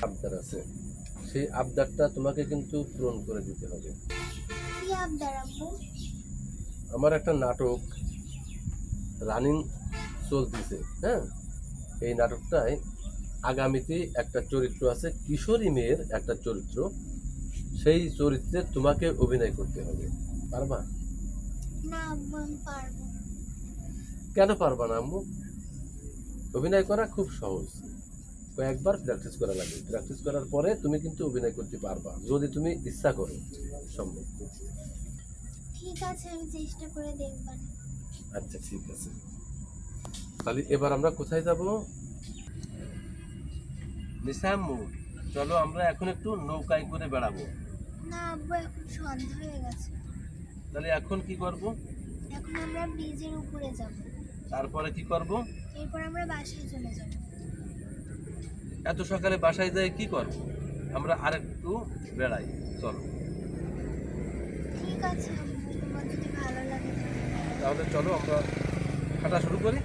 আবদার আছে, সেই আবদারটা তোমাকে কিন্তু পূরণ করে দিতে হবে। কি আবদার আব্বু? আমার একটা নাটক রানিং চলতেছে, হ্যাঁ, এই নাটকটায় আগামীতে একটা চরিত্র আছে, কিশোরী মেয়ের একটা চরিত্র, সেই চরিত্রে তোমাকে অভিনয় করতে হবে। পারবা? না আব্বু, আমি পারবো না। কেন পারবা না আম্মু? অভিনয় করা খুব সহজ, কয়েকবার প্র্যাকটিস করা লাগে, প্র্যাকটিস করার পরে তুমি কিন্তু অভিনয় করতে পারবা, যদি তুমি ইচ্ছা করো, সম্ভব। ঠিক আছে, আমি চেষ্টা করে দেখব। আচ্ছা ঠিক আছে, তাহলে এবার আমরা কোথায় যাব? নিশাম্মু, চলো আমরা এখন একটু নৌকায় করে বেড়াবো। না আব্বু, এখন সন্ধ্যা হয়ে গেছে। তাহলে এখন কি করব? এখন আমরা ব্রিজের উপরে যাব। তারপরে কি করব? এরপর আমরা বাসায় চলে যাব। এত সকালে বাসায় যাই কি করব? আমরা আরেকটু বেড়াই, চলো। ঠিক আছে আব্বু, তোমার যদি ভালো লাগে তাহলে চলো আমরা হাঁটা শুরু করি।